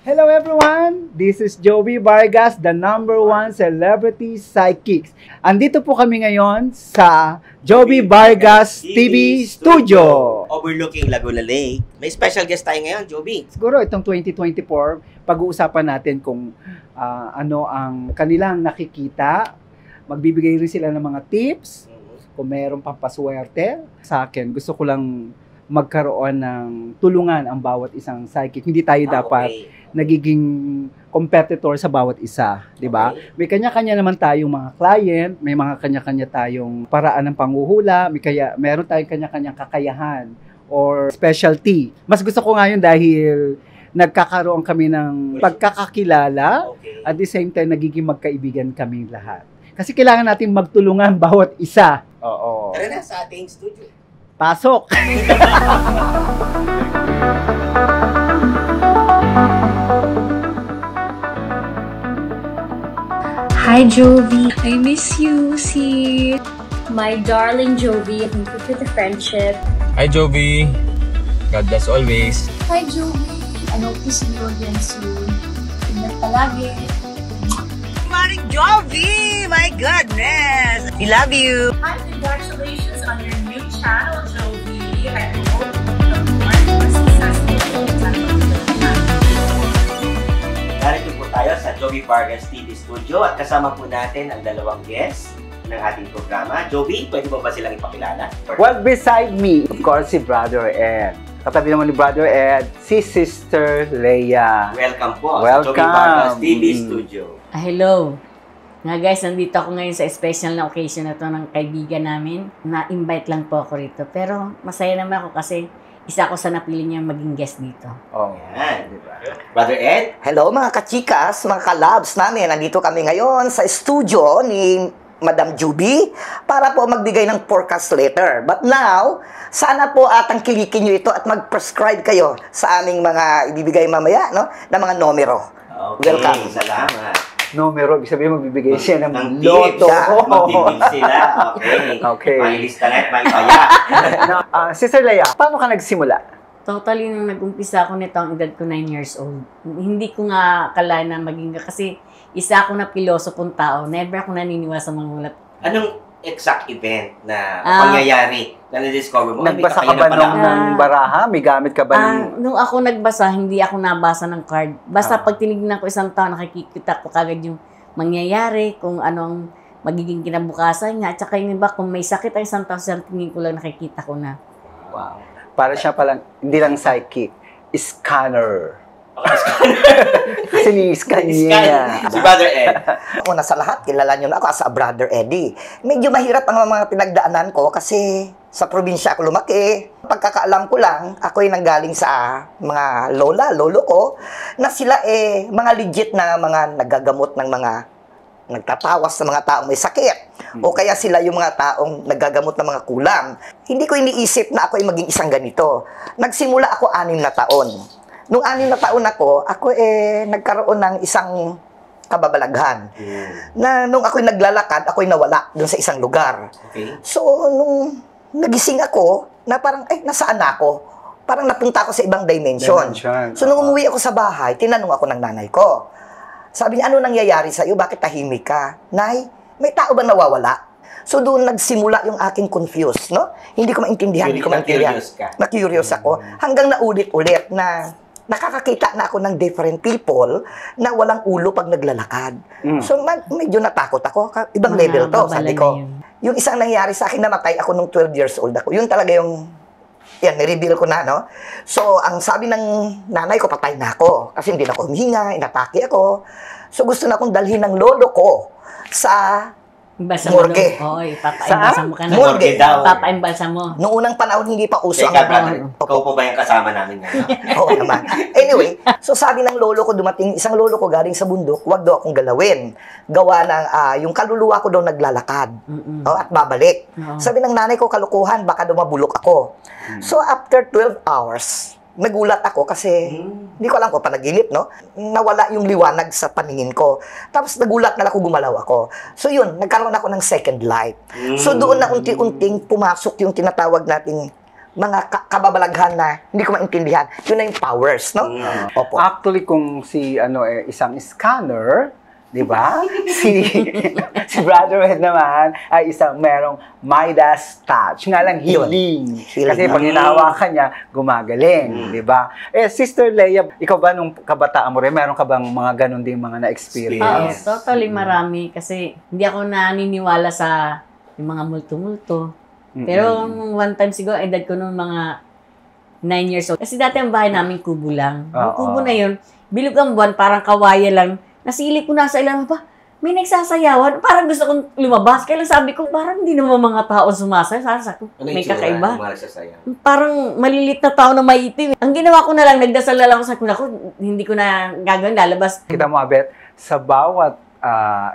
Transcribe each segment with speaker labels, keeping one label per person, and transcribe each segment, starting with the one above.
Speaker 1: Hello everyone! This is Joey Vargas, the #1 celebrity psychics. Andito po kami ngayon sa Joey Vargas TV Studio.
Speaker 2: Overlooking Laguna Lake. May special guest tayo ngayon, Joey.
Speaker 1: Siguro itong 2024, pag-uusapan natin kung ano ang kanilang nakikita. Magbibigay rin sila ng mga tips. Kung mayroong pampaswerte sa akin, gusto ko lang magkaroon ng tulungan ang bawat isang psychic. Hindi tayo dapat nagiging competitor sa bawat isa, di ba?
Speaker 2: Okay.
Speaker 1: May kanya-kanya naman tayong mga client, may mga kanya-kanya tayong paraan ng panghuhula, meron tayong kanya-kanyang kakayahan or specialty. Mas gusto ko ngayon dahil nagkakaroon kami ng pagkakakilala, at the same time nagiging magkaibigan kami lahat. Kasi kailangan natin magtulungan bawat isa. Oo.
Speaker 2: Tara na sa ating studio.
Speaker 1: Pasok!
Speaker 3: Hi, Jovi. I miss you, sis. My darling Jovi, thank you for the friendship.
Speaker 4: Hi, Jovi. God bless always.
Speaker 3: Hi, Jovi. I hope to see you again soon. Ingat palagi.
Speaker 5: Maring Jovi! My goodness! We love you!
Speaker 6: Hi, congratulations on your new channel, Jovi. I hope the more successful
Speaker 2: Narito po tayo sa Joey Vargas TV Studio at kasama po natin ang dalawang guests ng ating programa. Joey, pwede mo ba silang ipakilala?
Speaker 1: Well, beside me, of course, si Brother Ed. Katabi naman ni Brother Ed, si Sister Leia.
Speaker 2: Welcome po
Speaker 1: Welcome.
Speaker 2: sa Joey Vargas TV Studio.
Speaker 7: Hello! Nga guys, nandito ako ngayon sa special na occasion na to ng kaibigan namin. Na-invite lang po ako rito. Pero masaya naman ako kasi isa ako sa napili niyang maging guest dito.
Speaker 1: Oh,
Speaker 2: yan. Brother Ed?
Speaker 5: Hello mga kachikas, mga kalabs namin. Nandito kami ngayon sa studio ni Madam Juby para po magbigay ng forecast letter. But now, sana po atang kilikin nyo ito at mag-prescribe kayo sa aming mga ibibigay mamaya, no? Na mga numero.
Speaker 2: Okay,
Speaker 5: Welcome.
Speaker 2: Salamat.
Speaker 1: numero, ibig sabihin magbibigay siya ng
Speaker 2: tips.
Speaker 1: loto.
Speaker 2: Magtitip sila. Okay.
Speaker 1: Okay.
Speaker 2: May lista na at may kaya.
Speaker 1: Sister Leia, paano ka nagsimula?
Speaker 7: Totally, nung nag-umpisa ako nito, ang edad ko 9 years old. Hindi ko nga akala na maging, kasi isa ako na pilosopong tao. Never ako naniniwala sa mga ulat.
Speaker 2: Anong exact event na pangyayari na na-discover mo?
Speaker 1: Nagbasa ka ba ng baraha? May gamit ka ba
Speaker 7: Nung ako nagbasa, hindi ako nabasa ng card. Basta pag tinignan ko isang tao, nakikita ko kagad yung mangyayari, kung anong magiging kinabukasan niya. At saka yung iba, kung may sakit ang isang tao, sa tingin ko lang nakikita ko na.
Speaker 1: Wow. Para siya palang, hindi lang psychic, scanner. Kasi ni-scan niya.
Speaker 2: Si Brother Ed.
Speaker 5: Una sa lahat, kilala nyo na ako as a Brother Eddie. Medyo mahirap ang mga pinagdaanan ko kasi sa probinsya ako lumaki. Pagkakaalam ko lang, ako ay nanggaling sa mga lolo ko, na sila mga legit na mga nagagamot ng mga nagtatawas sa mga taong may sakit. O kaya sila yung mga taong nagagamot ng mga kulang. Hindi ko iniisip na ako ay maging isang ganito. Nagsimula ako 6 na taon. Nung 6 na taon ako nagkaroon ng isang kababalaghan. Na nung ako'y naglalakad, ako'y nawala dun sa isang lugar.
Speaker 2: Okay.
Speaker 5: So, nung nagising ako, na parang, nasaan na ako? Parang napunta ako sa ibang dimension. So, nung umuwi ako sa bahay, tinanong ako ng nanay ko. Sabi niya, ano nangyayari sa'yo? Bakit tahimik ka? Nay, may tao ba nawawala? So, doon nagsimula yung aking confused, no? Hindi ko maintindihan, Na-curious ako. Hanggang naulit-ulit na nakakakita na ako ng different people na walang ulo pag naglalakad. So, medyo natakot ako. Ibang level to, sabi ko. Yung isang nangyari sa akin, namatay ako nung 12 years old ako. Yun talaga yung, ni-reveal ko na, no? So, ang sabi ng nanay ko, patay na ako. Kasi hindi na ako humihinga, inatake ako. So, gusto na akong dalhin ng lolo ko sa morgue.
Speaker 7: Oy, papaimbalsa mo ka na.
Speaker 5: Morgue
Speaker 2: daw.
Speaker 7: Papaimbalsa mo.
Speaker 5: Noong unang panahon, hindi pa uso
Speaker 2: Teka, brother. Ikaw po ba yung kasama namin ngayon?
Speaker 5: Oo naman. Anyway, so sabi ng lolo ko, dumating isang lolo ko galing sa bundok, wag daw akong galawin. Gawa ng, yung kaluluwa ko daw naglalakad. At babalik. Sabi ng nanay ko, kalukuhan, baka daw mabulok ako. So after 12 hours, nagulat ako kasi hindi ko alam kung panaginip, no? Nawala yung liwanag sa paningin ko. Tapos nagulat na ako, gumalaw ako. So yun, nagkaroon ako ng second life. So doon na unti-unting pumasok yung tinatawag nating kababalaghan na hindi ko maintindihan. Yun na yung powers, no? Opo.
Speaker 1: Actually, kung si isang scanner, di ba? si Brother Ed naman ay isang merong Midas touch. Nga lang, healing. Kasi pag hinahawakan niya, gumagaling. Di ba? Sister Leia, ikaw ba nung kabataan mo rin, meron ka bang mga ganun ding mga na-experience?
Speaker 7: Totally marami. Kasi hindi ako naniniwala sa yung mga multo-multo. Pero one time siguro, edad ko nung mga 9 years old. Kasi dati ang bahay namin kubo lang. Yung kubo na yun, bilog ang buwan, parang kawaya lang. Nasili ko nasa ilang pa, may nagsasayawan. Parang gusto kong lumabas. Kaya lang sabi ko, parang hindi naman mga tao sumasayaw. Sabi ko, may kakaiba. Parang malilit na tao na maitim. Ang ginawa ko na lang, nagdasal na lang ako sa kuna ko, hindi ko na gagawin, lalabas.
Speaker 1: Kita mo, Abet, sa bawat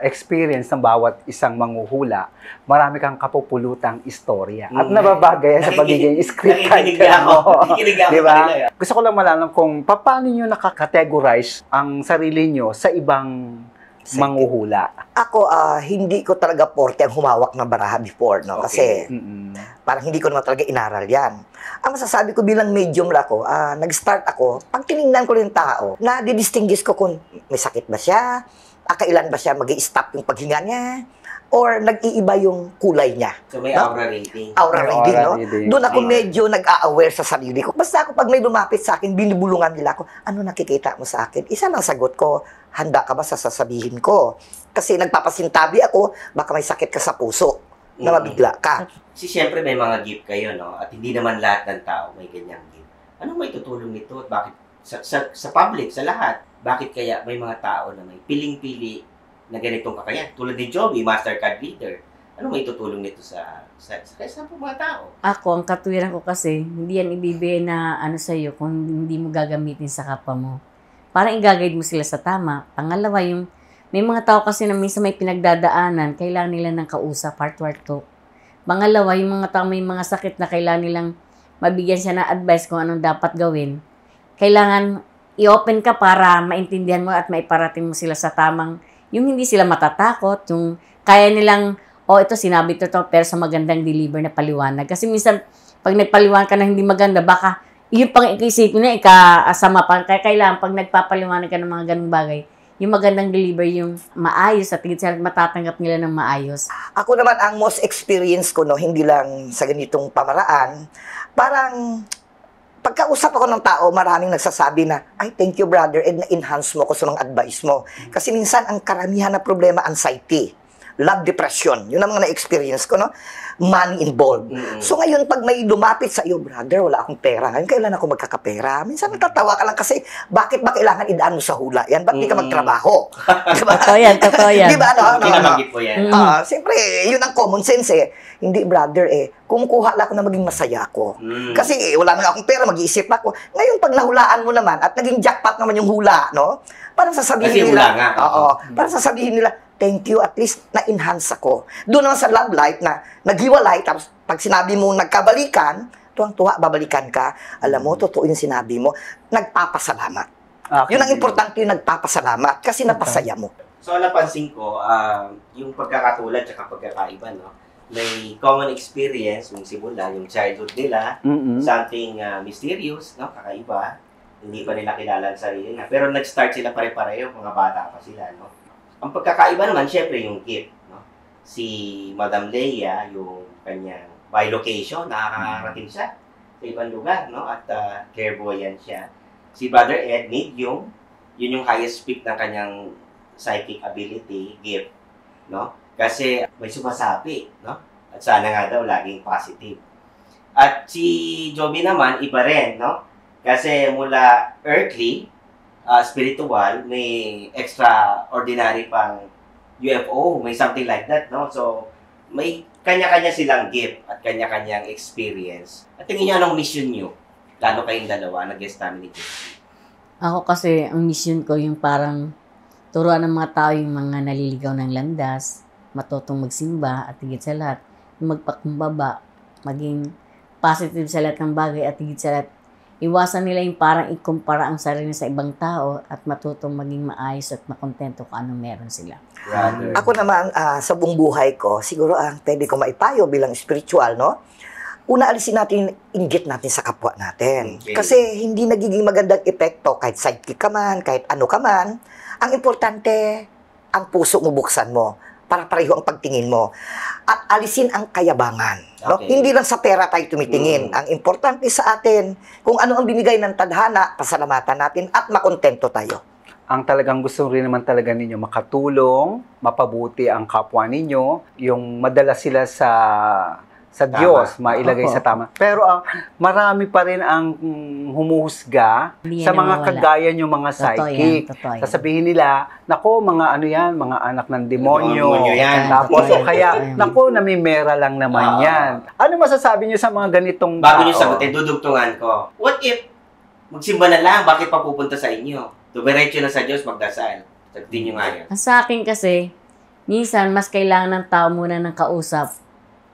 Speaker 1: experience ng bawat isang manghuhula, marami kang kapupulutang istorya. At nababagay sa pagiging script writer mo. Diba? Gusto ko lang malaman kung paano nyo nakakategorize ang sarili nyo sa ibang manghuhula.
Speaker 5: Ako, hindi ko talaga porte ang humawak ng baraha before, no? Kasi parang hindi ko naman talaga inaral yan. Ang masasabi ko bilang medium lang ako, nag-start ako, pag tinignan ko yung tao, na-distinguish ko kung may sakit ba siya, kailan ba siya mag-i-stop yung paghinga niya, or nag-iiba yung kulay niya.
Speaker 2: So may aura rating.
Speaker 5: Aura rating, no? Doon ako medyo nag-a-aware sa sarili ko. Basta ako pag may lumapit sa akin, binibulungan nila ako, ano nakikita mo sa akin? Isa lang sagot ko, handa ka ba sa sasabihin ko? Kasi nagpapasintabi ako, baka may sakit ka sa puso, na mabigla ka.
Speaker 2: Kasi siyempre may mga gift kayo, no? At hindi naman lahat ng tao may ganyang gift. Anong may tutulong nito at bakit sa public, sa lahat? Bakit kaya may mga tao na may piling-pili na ganitong kakayahan? Tulad ni Joby, Master Card Reader. Ano may tutulong nito sa mga tao?
Speaker 7: Ako, ang katwiran ko kasi, hindi yan ibibigay na sa'yo kung hindi mo gagamitin sa kapwa mo. Parang i-guide mo sila sa tama. Pangalawa, may mga tao kasi na minsan may pinagdadaanan, kailangan nila ng kausap, heart talk. Pangalawa, yung mga tao may mga sakit na kailangan nilang mabigyan siya ng advice kung anong dapat gawin. Kailangan i-open ka para maintindihan mo at maiparating mo sila sa tamang, yung hindi sila matatakot, yung kaya nilang, ito sinabi to, pero sa magandang deliver na paliwanag. Kasi minsan, pag nagpaliwanag ka na hindi maganda, baka yung pang ikisipin na ikasama pa. Kaya kailangan, pag nagpapaliwanag ka ng mga ganung bagay, yung magandang deliver, yung maayos at higit sa matatanggap nila ng maayos.
Speaker 5: Ako naman, ang most experience ko, no, hindi lang sa ganitong pamaraan, parang pagkausap ako ng tao, maraming nagsasabi na, ay, thank you, brother, and na-enhance mo ko sa mga advice mo. Kasi minsan, ang karamihan na problema, anxiety, love, depression. Yun ang mga na-experience ko, no? Money involved. So ngayon, pag may lumapit sa iyo, brother, wala akong pera. Ngayon, kailan ako magkakapera? Minsan natatawa ka lang kasi, bakit ba kailangan idaan mo sa hula? Yan, ba't di ka magtrabaho? Diba?
Speaker 7: Totoo yan.
Speaker 5: Diba, no?
Speaker 2: Kinamagit po yan.
Speaker 5: Siyempre, yun ang common sense eh. Hindi, brother, kumukuha lang ako na maging masaya ako. Kasi wala na akong pera, mag-iisip ako. Ngayon, pag nahulaan mo naman at naging jackpot naman yung hula, no? Parang sasabihin
Speaker 2: kasi
Speaker 5: nila,
Speaker 2: hula nga.
Speaker 5: parang sasabihin nila, thank you, at least na-enhance ako. Doon naman sa love life na naghiwalay, tapos pag sinabi mo nagkabalikan, tuwang-tuwa, babalikan ka. Alam mo, totoo yung sinabi mo, nagpapasalamat. Yun ang importante, yung nagpapasalamat kasi napasaya mo.
Speaker 2: So, napansin ko, yung pagkakatulad at pagkakaiba, no? May common experience, yung simula, yung childhood nila, something mysterious, no? Kakaiba. Hindi pa nila kilala ang sarili na. Pero nag-start sila pare-pareho, mga bata pa sila, no? Ang pagkakaiba naman, syempre, yung gift, no? Si Madam Leia, yung kanyang by location, nakakarating siya sa ibang lugar, no? At clairvoyant siya. Si Brother Ed, medium, yun yung highest peak ng kanyang psychic ability, gift, no? Kasi may sumasabi, no? At sana nga daw laging positive. At si Joby naman, iba rin, no? Kasi mula earthly, spiritual, may extraordinary pang UFO, may something like that, no? So, may kanya-kanya silang gift at kanya-kanyang experience. At tingin niyo anong mission niyo? Lalo kayong dalawa, nag-guest namin ni Joby.
Speaker 7: Ako kasi, ang mission ko yung parang turuan ng mga tao yung mga naliligaw ng landas, matutong magsimba, at higit sa lahat, magpakumbaba, maging positive sa lahat ng bagay, at higit sa lahat, iwasan nila yung parang ikumpara ang sarili sa ibang tao at matutong maging maayos at makontento kung anong meron sila.
Speaker 5: Ako naman, sa buong buhay ko, siguro ang pwede ko maipayo bilang spiritual, no? Una, alisin natin yung inggit natin sa kapwa natin.
Speaker 2: Okay.
Speaker 5: Kasi hindi nagiging magandang epekto kahit sidekick ka man, kahit ano ka man. Ang importante, ang puso mo buksan mo para pareho ang pagtingin mo. At alisin ang kayabangan. No?
Speaker 2: Okay.
Speaker 5: Hindi lang sa pera tayo tumitingin. Ang importante sa atin, kung ano ang binigay ng tadhana, pasalamatan natin at makontento tayo.
Speaker 1: Ang talagang gusto rin naman talaga ninyo makatulong, mapabuti ang kapwa ninyo, yung madala sila sa Diyos, mailagay sa tama. Pero marami pa rin ang humuhusga
Speaker 7: Hindi
Speaker 1: sa
Speaker 7: yan
Speaker 1: mga
Speaker 7: nawawala.
Speaker 1: kagaya nyo mga
Speaker 7: Totoo
Speaker 1: psychic.
Speaker 7: Totoo yan.
Speaker 1: Sasabihin nila, nako mga ano yan, mga anak ng demonyo.
Speaker 2: Demonyo yan.
Speaker 1: Tapos
Speaker 7: Totoo
Speaker 1: o
Speaker 7: yan.
Speaker 1: kaya,
Speaker 7: Totoo yan.
Speaker 1: nako namimera lang naman yan. Ano masasabi nyo sa mga ganitong
Speaker 2: Bago
Speaker 1: tao?
Speaker 2: nyo sagutin, dudugtungan ko. What if, magsimba na lang, bakit pa pupunta sa inyo? Dumiretso na sa Diyos, magdasal. Sagutin nyo nga yan.
Speaker 7: Sa akin kasi, minsan mas kailangan ng tao muna ng kausap.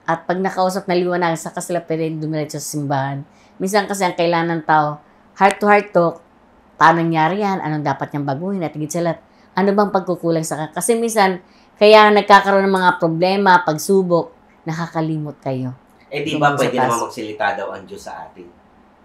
Speaker 7: At pag nakausap na liwanag, saka sila pwede dumiretso sa simbahan. Minsan kasi ang kailangan ng tao, heart to heart talk, paano nangyari yan, anong dapat niyang baguhin, at higit sa lahat, ano bang pagkukulang sa kanya. Kasi minsan, kaya nagkakaroon ng mga problema, pagsubok, nakakalimot kayo.
Speaker 2: Eh di ba
Speaker 7: Tungkol sa
Speaker 2: pwede
Speaker 7: taas.
Speaker 2: naman magsilita daw ang Diyos sa atin?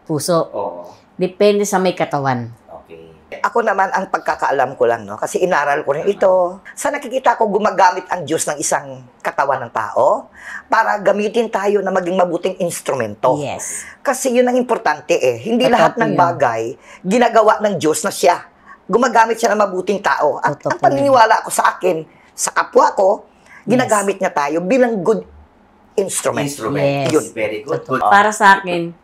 Speaker 7: Puso.
Speaker 2: Oo.
Speaker 7: Depende sa may katawan.
Speaker 2: Okay.
Speaker 5: Ako naman, ang pagkakaalam ko lang, no? Kasi inaral ko rin ito. Sa nakikita ko, gumagamit ang Diyos ng isang katawan ng tao para gamitin tayo na maging mabuting instrumento.
Speaker 7: Yes.
Speaker 5: Kasi yun ang importante eh. Hindi
Speaker 7: Totoo
Speaker 5: lahat
Speaker 7: po
Speaker 5: ng
Speaker 7: yun.
Speaker 5: bagay ginagawa ng Diyos na siya. Gumagamit siya ng mabuting tao. At
Speaker 7: Totoo
Speaker 5: ang
Speaker 7: po yun.
Speaker 5: paniniwala ko sa akin, sa kapwa ko, ginagamit niya tayo bilang good instrument.
Speaker 2: Instrument.
Speaker 7: Yes.
Speaker 2: Yun, very good.
Speaker 7: Totoo.
Speaker 2: Good.
Speaker 7: Para sa akin,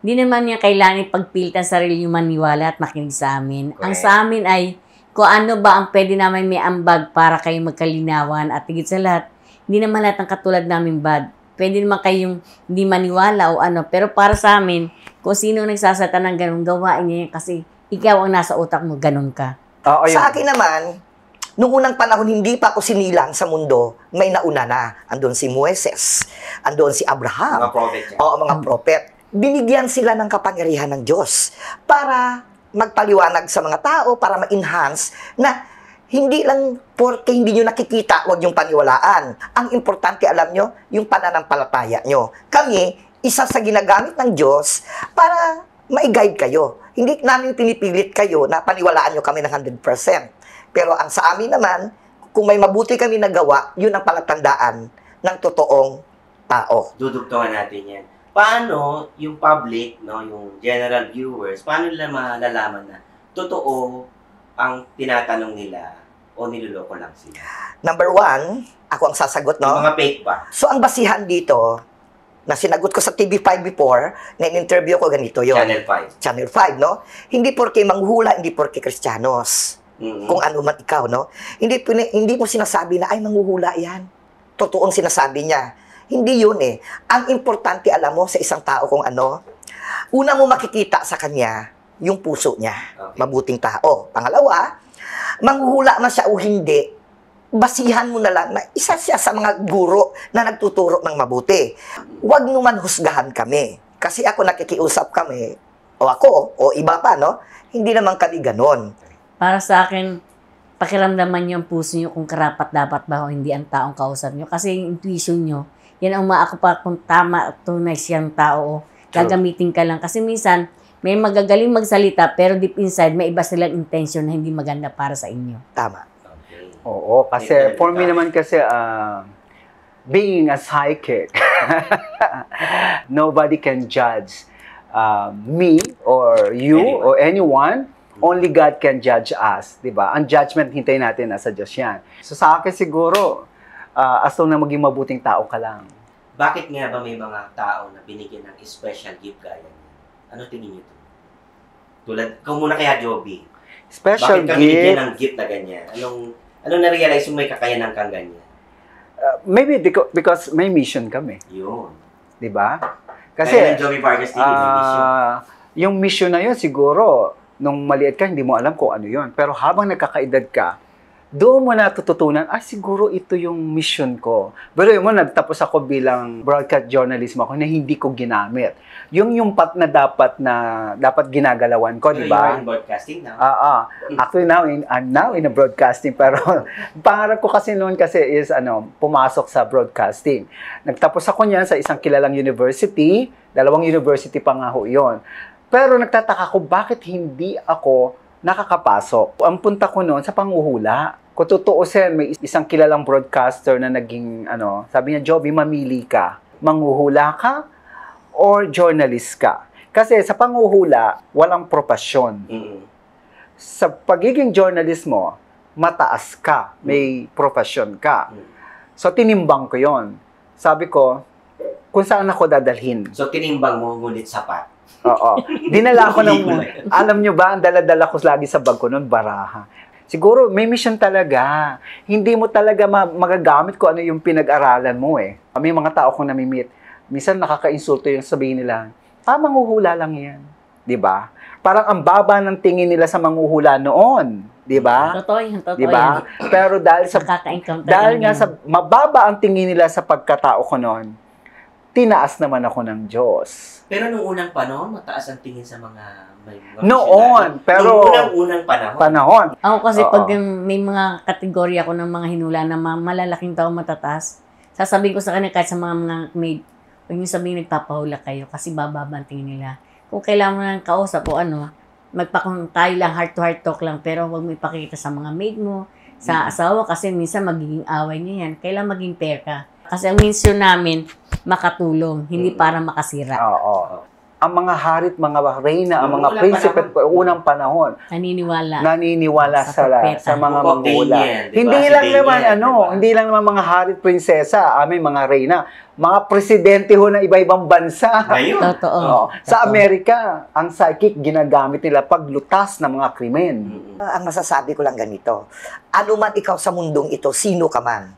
Speaker 7: hindi naman niya kailangan ipagpilitan sarili yung maniwala at makinig sa amin. Ang
Speaker 2: Correct.
Speaker 7: sa amin ay kung ano ba ang pwede namin may ambag para kayo magkalinawan at higit sa lahat, hindi naman lahat ng katulad namin bad. Pwede naman kayong hindi maniwala o ano. Pero para sa amin, kung sino nagsasata ng ganun, gawain niya yan kasi ikaw ang nasa utak mo, ganun ka.
Speaker 1: Oo, yun.
Speaker 5: Sa akin naman, nung unang panahon, hindi pa ako sinilang sa mundo, may nauna na. Andun si Moises, andun si Abraham,
Speaker 2: Mga prophet yan.
Speaker 5: o mga propet. Binigyan sila ng kapangyarihan ng Diyos para magpaliwanag sa mga tao, para ma-enhance na hindi lang porque hindi nyo nakikita, huwag yung paniwalaan. Ang importante, alam nyo, yung pananampalataya nyo. Kami, isa sa ginagamit ng Diyos para ma-guide kayo. Hindi namin pinipilit kayo na paniwalaan nyo kami ng 100%. Pero ang sa amin naman, kung may mabuti kami nagawa, yun ang palatandaan ng totoong tao.
Speaker 2: Dudugtungan natin yan. Paano yung public, no, yung general viewers, paano nila malalaman na totoo ang tinatanong nila o niloloko lang sila?
Speaker 5: Number one, ako ang sasagot,
Speaker 2: Yung
Speaker 5: no?
Speaker 2: mga fake ba?
Speaker 5: So, ang basihan dito, na sinagot ko sa TV5 before, na in-interview ko ganito yon
Speaker 2: Channel 5.
Speaker 5: Channel 5, no? Hindi porke manghuhula, hindi porke Kristiyanos.
Speaker 2: Mm-hmm.
Speaker 5: Kung ano man ikaw, no? Hindi mo sinasabi na, ay, manghuhula yan. Totoong sinasabi niya. Hindi yun eh. Ang importante, alam mo, sa isang tao kung ano, una mo makikita sa kanya, yung puso niya.
Speaker 2: Okay.
Speaker 5: Mabuting tao. Pangalawa, manghuhula man siya o hindi, basihan mo na lang na isa siya sa mga guro na nagtuturo ng mabuti. Huwag naman husgahan kami. Kasi ako nakikiusap kami, o ako, o iba pa, no? Hindi naman kami ganon.
Speaker 7: Para sa akin, pakiramdaman niyo ang puso niyo kung karapat dapat ba o hindi ang taong kausap niyo. Kasi yung intuition niyo, yan ang umaako pa kung tama at tunay siyang tao. Gagamitin ka lang. Kasi minsan, may magagaling magsalita pero deep inside, may iba silang intention na hindi maganda para sa inyo.
Speaker 5: Tama.
Speaker 2: Okay.
Speaker 1: Oo, kasi for me naman kasi, being a psychic, nobody can judge me or you or anyone. Only God can judge us, di ba? Ang judgment, hintayin natin, nasa Diyos yan. So sa akin siguro, as long na maging mabuting tao ka lang.
Speaker 2: Bakit nga ba may mga tao na binigyan ng special gift gaya niya? Ano tingin niyo to? Tulad, kung muna kaya Joby.
Speaker 1: Special
Speaker 2: Bakit ka binigyan
Speaker 1: gift,
Speaker 2: ng gift na ganyan? Anong na-realize mo may kakayanan kang ganyan?
Speaker 1: maybe because may mission kami,
Speaker 2: Yun.
Speaker 1: di ba?
Speaker 2: Kaya ng
Speaker 1: Kasi,
Speaker 2: Joby Vargas TV, may mission.
Speaker 1: yung mission na yun siguro, nung maliit ka, hindi mo alam kung ano yun. Pero habang nagkakaedad ka, doon mo natututunan, siguro ito yung mission ko. Pero yun mo, nagtapos ako bilang broadcast journalism ako na hindi ko ginamit. Yung part na dapat ginagalawan ko, di ba?
Speaker 2: You're in broadcasting now.
Speaker 1: Actually, I'm now in a broadcasting. Pero pangarap ko kasi noon is pumasok sa broadcasting. Nagtapos ako niyan sa isang kilalang university. 2 university pa nga ho yun. Pero nagtataka ko, bakit hindi ako nakakapasok? Ang punta ko noon sa panghuhula. Kung tutuusin, may isang kilalang broadcaster na naging, sabi niya, Jovi, mamili ka. Manghuhula ka or journalist ka? Kasi sa panghuhula, walang propasyon. Sa pagiging journalist mo, mataas ka. May propasyon ka. So, tinimbang ko yon. Sabi ko, kung saan ako dadalhin.
Speaker 2: So, tinimbang mo, ngunit sapat.
Speaker 1: Oo. Dinala ko ng, alam nyo ba, ang dala-dala ko lagi sa bag ko noon, baraha. Siguro, may mission talaga. Hindi mo talaga magagamit kung ano yung pinag-aralan mo eh. May mga tao kong namimit. Minsan nakaka-insulto yung sabihin nila, manghuhula lang yan. Diba? Parang ang baba ng tingin nila sa manghuhula noon. Diba?
Speaker 7: Totoo yan.
Speaker 1: Diba? Pero dahil nga sa mababa ang tingin nila sa pagkatao ko noon, tinaas naman ako ng Diyos.
Speaker 2: Pero nung unang panahon, mataas ang tingin sa mga
Speaker 1: noon, pero
Speaker 2: nung unang panahon.
Speaker 7: Ako kasi pag may mga kategorya ako ng mga hinula na malalaking tao matataas, sasabihin ko sa kanila kahit sa mga maid, huwag niyo sabihin nagpapahula kayo kasi bababa ang tingin nila. Kung kailangan mo ng kausap o tayo lang, heart to heart talk lang, pero huwag mo ipakita sa mga maid mo, sa asawa kasi minsan magiging away niya yan. Kailangan maging fair ka. Kasi ang mission namin, makatulong, hindi para makasira.
Speaker 1: Oo. Ang mga harit, mga reyna, ang mga prinsipe, unang panahon, naniniwala sa mga manghula. Hindi lang naman hindi lang naman mga harit, prinsesa, mga reyna, mga presidente ho ng iba-ibang bansa.
Speaker 7: Totoo.
Speaker 1: Sa Amerika, ang psychic ginagamit nila paglutas ng mga krimen.
Speaker 5: Ang masasabi ko lang ganito, ano man ikaw sa mundong ito, sino ka man,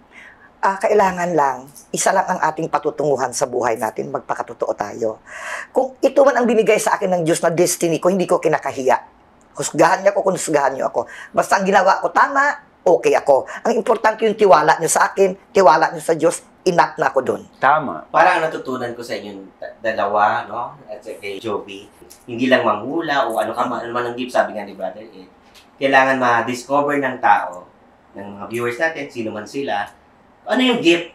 Speaker 5: kailangan lang, isa lang ang ating patutunguhan sa buhay natin, magpakatotoo tayo. Kung ito man ang binigay sa akin ng Diyos na destiny ko, hindi ko kinakahiya. Husgahan niya ako kung husgahan niyo ako. Basta ang ginawa ko tama, okay ako. Ang importante yung tiwala niyo sa akin, tiwala niyo sa Diyos, enough na ako doon.
Speaker 1: Tama.
Speaker 2: Parang natutunan ko sa inyong dalawa, at kay Jovi, hindi lang manghula o ano man ang gift, sabi nga ni Brother Ed, kailangan ma-discover ng tao, ng mga viewers natin, sino man sila, ano yung gift,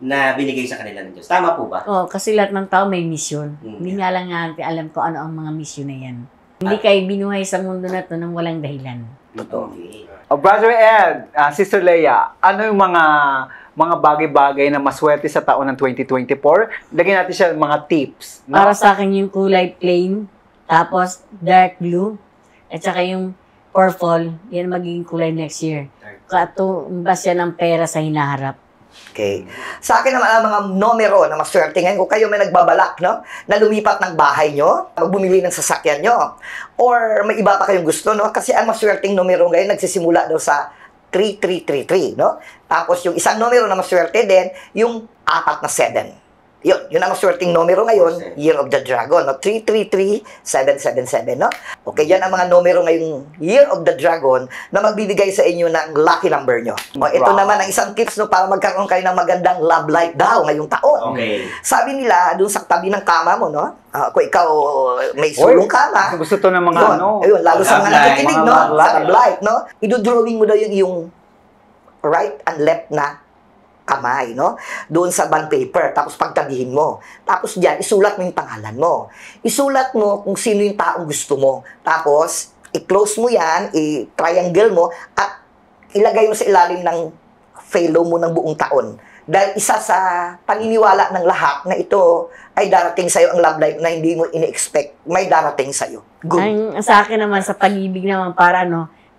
Speaker 2: na binigay sa kanila ng Diyos. Tama po ba?
Speaker 7: Kasi lahat ng tao may mission. Hindi nga lang natin alam ko ano ang mga mission na yan. Hindi kayo binuhay sa mundo na to nang walang dahilan.
Speaker 2: Okay.
Speaker 1: Brother Ed, Sister Leia, ano yung mga bagay-bagay na maswerte sa taon ng 2024? Lagyan natin siya mga tips. No?
Speaker 7: Para sa akin yung kulay plain, tapos dark blue, at saka yung purple, yan magiging kulay next year. Katumbas yan ng pera sa hinaharap.
Speaker 5: Okay. Sa akin naman ang mga numero na maswerte ngayon, kung kayo may nagbabalak, na lumipat ng bahay nyo, magbumili ng sasakyan nyo, or may iba pa kayong gusto, kasi ang maswerteng numero ngayon nagsisimula daw sa 3333, Tapos yung isang numero na maswerte din, yung 4 na 7. Yun ang maswerteng numero ngayon, Year of the Dragon, 333777, Okay, yan ang mga numero ngayong Year of the Dragon na magbibigay sa inyo ng lucky number nyo. Ito naman ang isang tips para magkaroon kayo ng magandang love life daw ngayong taon.
Speaker 2: Okay.
Speaker 5: Sabi nila, dun sa tabi ng kama mo, kung ikaw may sulong kama,
Speaker 1: gusto to ng mga
Speaker 5: ayun, lalo sa mga nakikinig, love life, idodrawing mo daw yung right and left na kamay, doon sa bond paper, tapos pagtabihin mo. Tapos diyan, isulat mo yung pangalan mo. Isulat mo kung sino yung taong gusto mo. Tapos, i-close mo yan, i-triangle mo, at ilagay mo sa ilalim ng fellow mo ng buong taon. Dahil isa sa paniniwala ng lahat na ito ay darating sa'yo ang love life na hindi mo ini-expect, may darating sa'yo. Good.
Speaker 7: Ang sa akin naman, sa pag-ibig naman, para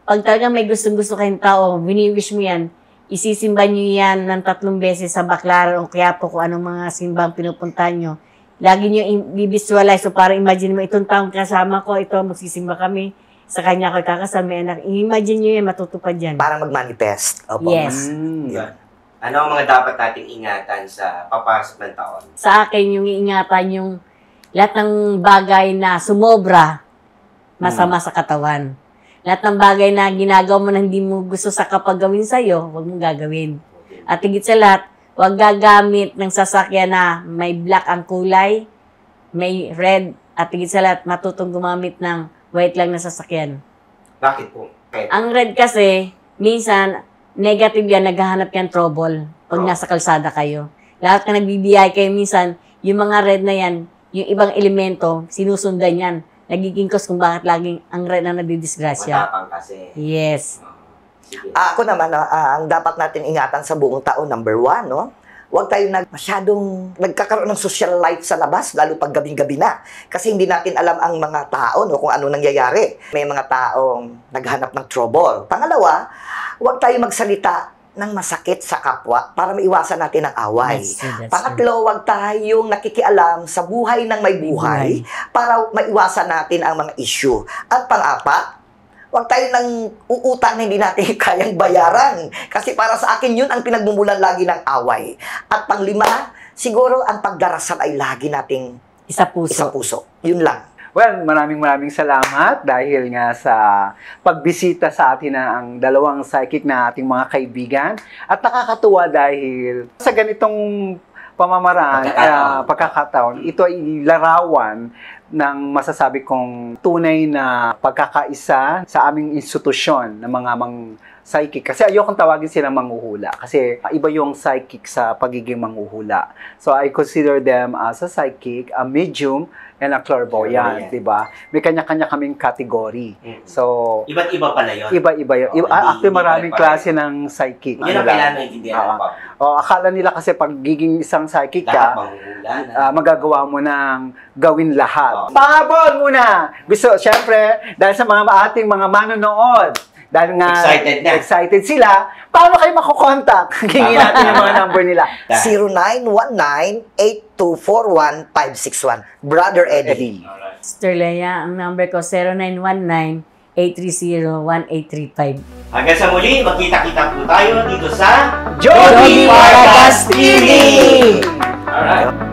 Speaker 7: pag talaga may gustong-gusto kayong tao, wini-wish mo yan, isisimba nyo yan ng 3 beses sa Baclaran o kaya po kung anong mga simbang pinupuntahan nyo. Lagi nyo i-visualize. So, para imagine mo, itong taong kasama ko, ito, magsisimba kami, sa kanya ko kakasama, anak. I-imagine nyo yan, matutupad yan.
Speaker 5: Para mag-manifest. Opo.
Speaker 7: Yes.
Speaker 2: Ano ang mga dapat nating ingatan sa papasok ng taon?
Speaker 7: Sa akin, yung iingatan yung lahat ng bagay na sumobra, masama sa katawan. Lahat ng bagay na ginagawa mo na hindi mo gusto sa kapag gawin sa'yo, huwag mong gagawin. At higit sa lahat, huwag gagamit ng sasakyan na may black ang kulay, may red, at higit sa lahat, matutong gumamit ng white lang na sasakyan.
Speaker 2: Bakit po? Okay.
Speaker 7: Ang red kasi, minsan, negative yan, naghahanap yan trouble pag nasa kalsada kayo. Lahat na nagbibiyay kayo minsan, yung mga red na yan, yung ibang elemento, sinusundan yan. Nagiging cause kung bakit laging ang red na nadidisgrasya.
Speaker 2: Matapang kasi.
Speaker 7: Yes.
Speaker 2: Sige.
Speaker 5: Ako naman, ang dapat natin ingatan sa buong taon, number 1, no? Huwag tayo masyadong nagkakaroon ng social life sa labas, lalo pag gabing-gabi na. Kasi hindi natin alam ang mga tao, no, kung ano nangyayari. May mga taong naghanap ng trouble. Pangalawa, huwag tayo magsalita ng masakit sa kapwa para maiwasan natin ang away.
Speaker 7: That's
Speaker 5: Pangatlo, huwag tayong nakikialam sa buhay ng may buhay para maiwasan natin ang mga issue. At pang-apat, huwag tayo nang uutang na hindi natin kayang bayaran. Kasi para sa akin yun ang pinagmumulan lagi ng away. At pang-lima, siguro ang pagdarasal ay lagi nating
Speaker 7: Isa puso.
Speaker 5: isang puso. Yun lang.
Speaker 1: Well, maraming salamat dahil nga sa pagbisita sa atin na ang dalawang psychic na ating mga kaibigan. At nakakatuwa dahil sa ganitong pamamaraan, pagkakataon, ito ay larawan ng masasabi kong tunay na pagkakaisa sa aming institusyon ng mga psychic. Kasi ayokong tawagin silang manghuhula. Kasi iba yung psychic sa pagiging manghuhula. So I consider them as a psychic, a medium, and a clairvoyant, di ba? May kanya-kanya kaming category. So,
Speaker 2: Iba't iba pala yun.
Speaker 1: iba-iba yun. Actually, maraming klase ng psychic.
Speaker 2: Yun ang kailangan maintindihan ng public.
Speaker 1: Akala nila kasi pag giging isang psychic
Speaker 2: Lahat
Speaker 1: ka,
Speaker 2: manghuhula na.
Speaker 1: magagawa mo ng gawin lahat. Pahabol muna! Gusto, syempre, dahil sa mga ating mga manonood, dahil nga excited sila, paano kayo makukontak? Hingin natin yung mga number nila.
Speaker 5: 0919-8241-561. Brother Eddie.
Speaker 7: Sister Leia, ang number ko 0919-830-1835.
Speaker 2: Hanggang sa muli, magkita-kita po tayo dito sa
Speaker 1: Jovi
Speaker 7: Paragas
Speaker 1: TV!
Speaker 2: Alright.